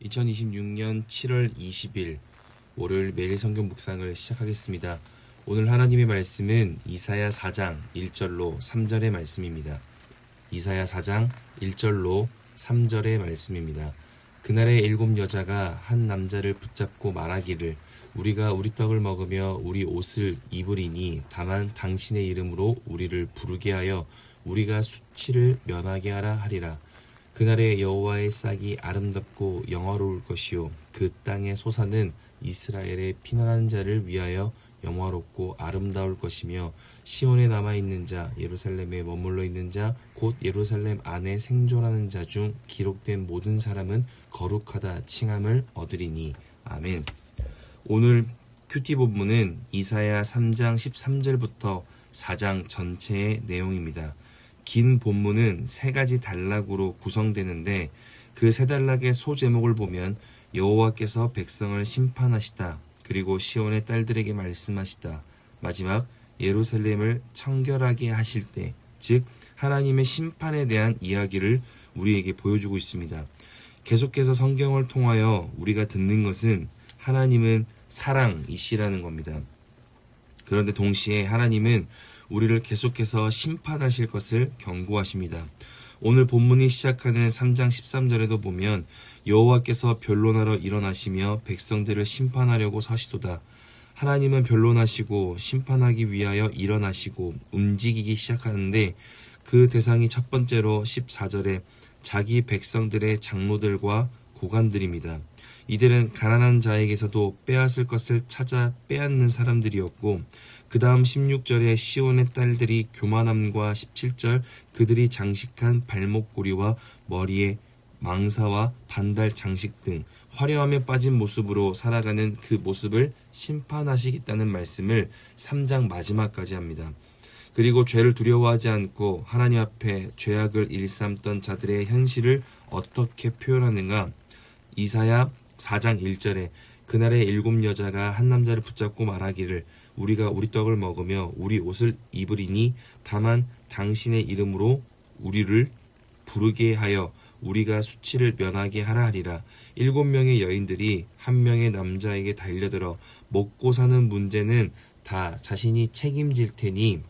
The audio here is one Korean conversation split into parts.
2026년 7월 20일 월요일 매일 성경 묵상을 시작하겠습니다. 오늘 하나님의 말씀은 이사야 4장 1절로 3절의 말씀입니다. 이사야 4장 1절로 3절의 말씀입니다. 그날에 7 여자가 한 남자를 붙잡고 말하기를 우리가 우리 떡을 먹으며 우리 옷을 입으리니 다만 당신의 이름으로 우리를 부르게 하여 우리가 수치를 면하게 하라 하리라. 그날에 여호와의 싹이 아름답고 영화로울 것이요 그 땅의 소사는 이스라엘의 피난한 자를 위하여 영화롭고 아름다울 것이며 시온에 남아있는 자 예루살렘에 머물러 있는 자 곧 예루살렘 안에 생존하는 자 중 기록된 모든 사람은 거룩하다 칭함을 얻으리니. 아멘. 오늘 큐티 본문은 이사야 3장 13절부터 4장 전체의 내용입니다. 긴 본문은 3가지 단락으로 구성되는데 그 3단락의 소제목을 보면 여호와께서 백성을 심판하시다, 그리고 시온의 딸들에게 말씀하시다, 마지막 예루살렘을 청결하게 하실 때, 즉 하나님의 심판에 대한 이야기를 우리에게 보여주고 있습니다. 계속해서 성경을 통하여 우리가 듣는 것은 하나님은 사랑이시라는 겁니다. 그런데 동시에 하나님은 우리를 계속해서 심판하실 것을 경고하십니다. 오늘 본문이 시작하는 3장 13절에도 보면 여호와께서 변론하러 일어나시며 백성들을 심판하려고 서시도다. 하나님은 변론하시고 심판하기 위하여 일어나시고 움직이기 시작하는데 그 대상이 첫 번째로 14절에 자기 백성들의 장로들과 고관들입니다. 이들은 가난한 자에게서도 빼앗을 것을 찾아 빼앗는 사람들이었고, 그 다음 16절에 시온의 딸들이 교만함과 17절 그들이 장식한 발목고리와 머리에 망사와 반달 장식 등 화려함에 빠진 모습으로 살아가는 그 모습을 심판하시겠다는 말씀을 3장 마지막까지 합니다. 그리고 죄를 두려워하지 않고 하나님 앞에 죄악을 일삼던 자들의 현실을 어떻게 표현하는가? 이사야 4장 1절에 그날에 7 여자가 한 남자를 붙잡고 말하기를 우리가 우리 떡을 먹으며 우리 옷을 입으리니 다만 당신의 이름으로 우리를 부르게 하여 우리가 수치를 면하게 하라 하리라. 7명의 여인들이 1명의 남자에게 달려들어 먹고 사는 문제는 다 자신이 책임질 테니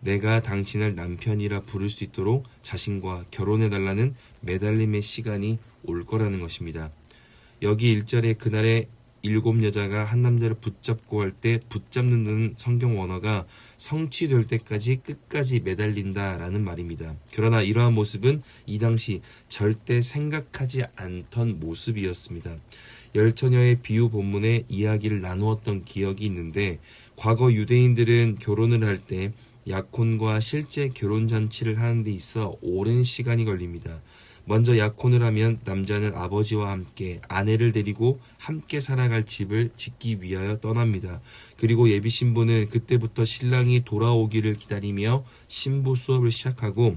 내가 당신을 남편이라 부를 수 있도록 자신과 결혼해달라는 매달림의 시간이 올 거라는 것입니다. 여기 1절에 그날에 7 여자가 한 남자를 붙잡고 할 때 붙잡는 성경 원어가 성취될 때까지 끝까지 매달린다라는 말입니다. 그러나 이러한 모습은 이 당시 절대 생각하지 않던 모습이었습니다. 열처녀의 비유 본문에 이야기를 나누었던 기억이 있는데 과거 유대인들은 결혼을 할 때 약혼과 실제 결혼잔치를 하는 데 있어 오랜 시간이 걸립니다. 먼저 약혼을 하면 남자는 아버지와 함께 아내를 데리고 함께 살아갈 집을 짓기 위하여 떠납니다. 그리고 예비 신부는 그때부터 신랑이 돌아오기를 기다리며 신부 수업을 시작하고,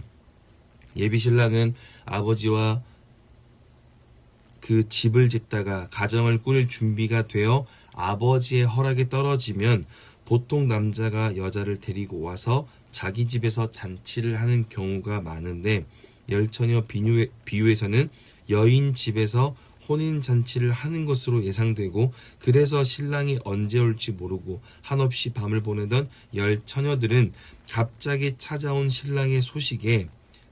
예비 신랑은 아버지와 그 집을 짓다가 가정을 꾸릴 준비가 되어 아버지의 허락이 떨어지면 보통 남자가 여자를 데리고 와서 자기 집에서 잔치를 하는 경우가 많은데, 열처녀 비유에서는 여인 집에서 혼인잔치를 하는 것으로 예상되고, 그래서 신랑이 언제 올지 모르고 한없이 밤을 보내던 열처녀들은 갑자기 찾아온 신랑의 소식에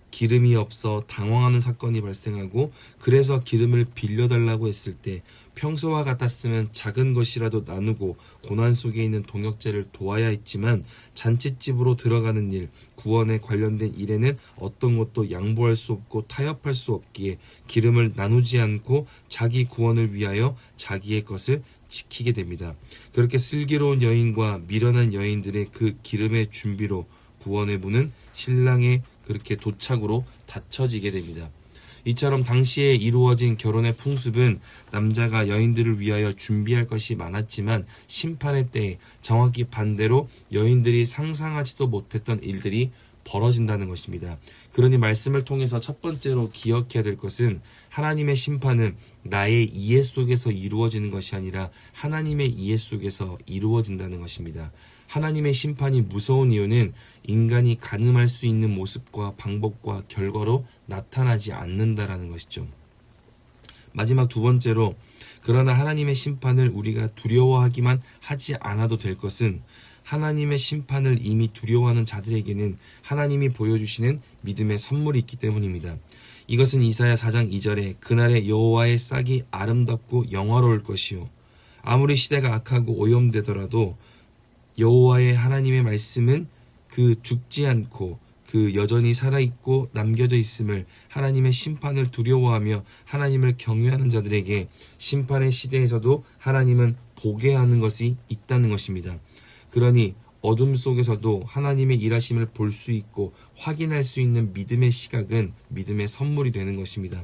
기름이 없어 당황하는 사건이 발생하고, 그래서 기름을 빌려달라고 했을 때 평소와 같았으면 작은 것이라도 나누고 고난 속에 있는 동역자를 도와야 했지만 잔치집으로 들어가는 일, 구원에 관련된 일에는 어떤 것도 양보할 수 없고 타협할 수 없기에 기름을 나누지 않고 자기 구원을 위하여 자기의 것을 지키게 됩니다. 그렇게 슬기로운 여인과 미련한 여인들의 그 기름의 준비로 구원의 문은 신랑의 그렇게 도착으로 닫혀지게 됩니다. 이처럼 당시에 이루어진 결혼의 풍습은 남자가 여인들을 위하여 준비할 것이 많았지만 심판의 때에 정확히 반대로 여인들이 상상하지도 못했던 일들이 벌어진다는 것입니다. 그러니 말씀을 통해서 첫 번째로 기억해야 될 것은 하나님의 심판은 나의 이해 속에서 이루어지는 것이 아니라 하나님의 이해 속에서 이루어진다는 것입니다. 하나님의 심판이 무서운 이유는 인간이 가늠할 수 있는 모습과 방법과 결과로 나타나지 않는다라는 것이죠. 마지막 두 번째로, 그러나 하나님의 심판을 우리가 두려워하기만 하지 않아도 될 것은 하나님의 심판을 이미 두려워하는 자들에게는 하나님이 보여주시는 믿음의 선물이 있기 때문입니다. 이것은 이사야 4장 2절에 그날의 여호와의 싹이 아름답고 영화로울 것이요 아무리 시대가 악하고 오염되더라도 여호와의 하나님의 말씀은 그 죽지 않고 그 여전히 살아있고 남겨져 있음을 하나님의 심판을 두려워하며 하나님을 경외하는 자들에게 심판의 시대에서도 하나님은 보게 하는 것이 있다는 것입니다. 그러니 어둠 속에서도 하나님의 일하심을 볼 수 있고 확인할 수 있는 믿음의 시각은 믿음의 선물이 되는 것입니다.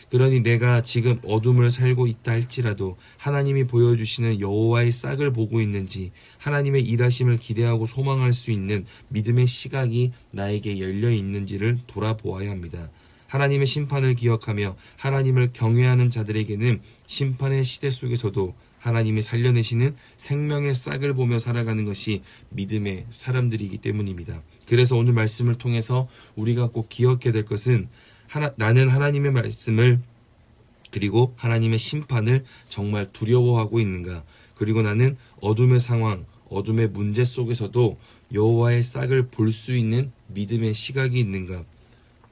그러니 내가 지금 어둠을 살고 있다 할지라도 하나님이 보여주시는 여호와의 싹을 보고 있는지 하나님의 일하심을 기대하고 소망할 수 있는 믿음의 시각이 나에게 열려 있는지를 돌아보아야 합니다. 하나님의 심판을 기억하며 하나님을 경외하는 자들에게는 심판의 시대 속에서도 하나님이 살려내시는 생명의 싹을 보며 살아가는 것이 믿음의 사람들이기 때문입니다. 그래서 오늘 말씀을 통해서 우리가 꼭 기억해야 될 것은 나는 하나님의 말씀을 그리고 하나님의 심판을 정말 두려워하고 있는가? 그리고 나는 어둠의 상황, 어둠의 문제 속에서도 여호와의 싹을 볼 수 있는 믿음의 시각이 있는가?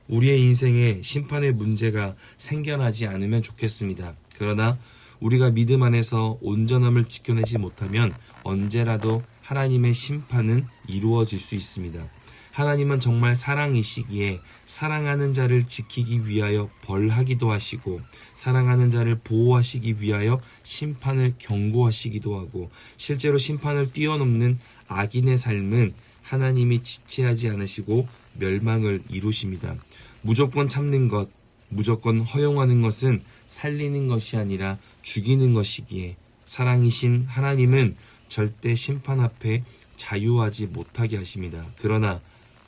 우리의 인생에 심판의 문제가 생겨나지 않으면 좋겠습니다. 그러나 우리가 믿음 안에서 온전함을 지켜내지 못하면 언제라도 하나님의 심판은 이루어질 수 있습니다. 하나님은 정말 사랑이시기에 사랑하는 자를 지키기 위하여 벌하기도 하시고 사랑하는 자를 보호하시기 위하여 심판을 경고하시기도 하고 실제로 심판을 뛰어넘는 악인의 삶은 하나님이 지체하지 않으시고 멸망을 이루십니다. 무조건 참는 것, 무조건 허용하는 것은 살리는 것이 아니라 죽이는 것이기에 사랑이신 하나님은 절대 심판 앞에 자유하지 못하게 하십니다. 그러나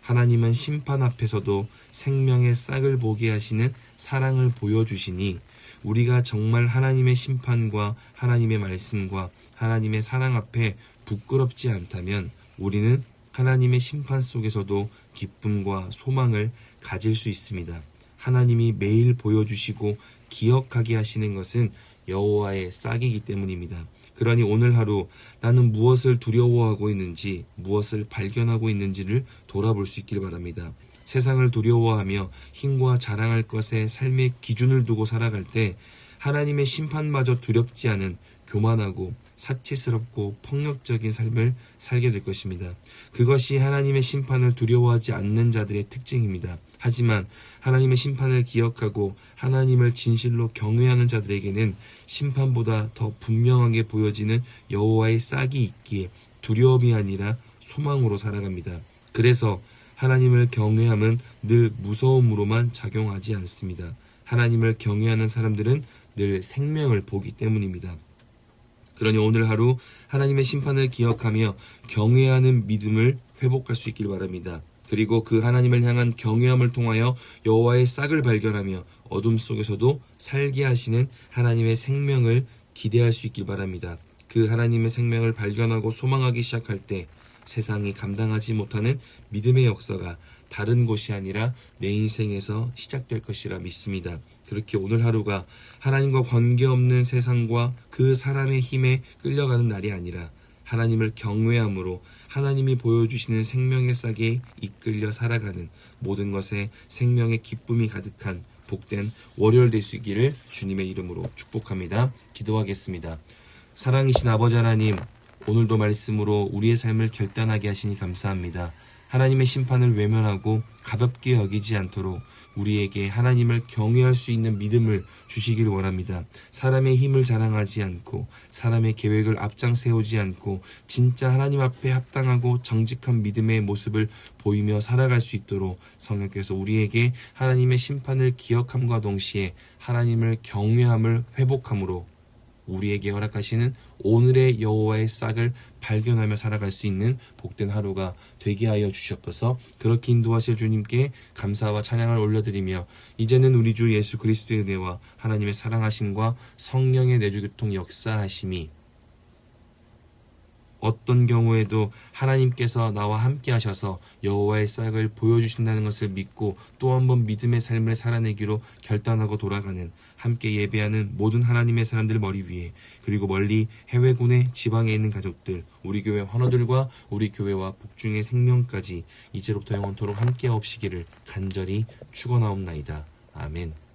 하나님은 심판 앞에서도 생명의 싹을 보게 하시는 사랑을 보여주시니 우리가 정말 하나님의 심판과 하나님의 말씀과 하나님의 사랑 앞에 부끄럽지 않다면 우리는 하나님의 심판 속에서도 기쁨과 소망을 가질 수 있습니다. 하나님이 매일 보여주시고 기억하게 하시는 것은 여호와의 싹이기 때문입니다. 그러니 오늘 하루 나는 무엇을 두려워하고 있는지, 무엇을 발견하고 있는지를 돌아볼 수 있길 바랍니다. 세상을 두려워하며 힘과 자랑할 것에 삶의 기준을 두고 살아갈 때 하나님의 심판마저 두렵지 않은 교만하고 사치스럽고 폭력적인 삶을 살게 될 것입니다. 그것이 하나님의 심판을 두려워하지 않는 자들의 특징입니다. 하지만 하나님의 심판을 기억하고 하나님을 진실로 경외하는 자들에게는 심판보다 더 분명하게 보여지는 여호와의 싹이 있기에 두려움이 아니라 소망으로 살아갑니다. 그래서 하나님을 경외함은 늘 무서움으로만 작용하지 않습니다. 하나님을 경외하는 사람들은 늘 생명을 보기 때문입니다. 그러니 오늘 하루 하나님의 심판을 기억하며 경외하는 믿음을 회복할 수 있길 바랍니다. 그리고 그 하나님을 향한 경외함을 통하여 여호와의 싹을 발견하며 어둠 속에서도 살게 하시는 하나님의 생명을 기대할 수 있길 바랍니다. 그 하나님의 생명을 발견하고 소망하기 시작할 때 세상이 감당하지 못하는 믿음의 역사가 다른 곳이 아니라 내 인생에서 시작될 것이라 믿습니다. 그렇게 오늘 하루가 하나님과 관계없는 세상과 그 사람의 힘에 끌려가는 날이 아니라 하나님을 경외함으로 하나님이 보여주시는 생명의 싹에 이끌려 살아가는 모든 것에 생명의 기쁨이 가득한 복된 월요일 될 수 있기를 주님의 이름으로 축복합니다. 기도하겠습니다. 사랑이신 아버지 하나님, 오늘도 말씀으로 우리의 삶을 결단하게 하시니 감사합니다. 하나님의 심판을 외면하고 가볍게 여기지 않도록 우리에게 하나님을 경외할 수 있는 믿음을 주시길 원합니다. 사람의 힘을 자랑하지 않고 사람의 계획을 앞장 세우지 않고 진짜 하나님 앞에 합당하고 정직한 믿음의 모습을 보이며 살아갈 수 있도록 성령께서 우리에게 하나님의 심판을 기억함과 동시에 하나님을 경외함을 회복함으로 우리에게 허락하시는 오늘의 여호와의 싹을 발견하며 살아갈 수 있는 복된 하루가 되게 하여 주시옵소서. 그렇게 인도하실 주님께 감사와 찬양을 올려드리며 이제는 우리 주 예수 그리스도의 은혜와 하나님의 사랑하심과 성령의 내주교통 역사하심이 어떤 경우에도 하나님께서 나와 함께 하셔서 여호와의 싹을 보여주신다는 것을 믿고 또 한 번 믿음의 삶을 살아내기로 결단하고 돌아가는, 함께 예배하는 모든 하나님의 사람들 머리 위에, 그리고 멀리 해외군의 지방에 있는 가족들, 우리 교회 환우들과 우리 교회와 복중의 생명까지 이제로부터 영원토록 함께 없시기를 간절히 축원하옵나이다. 아멘.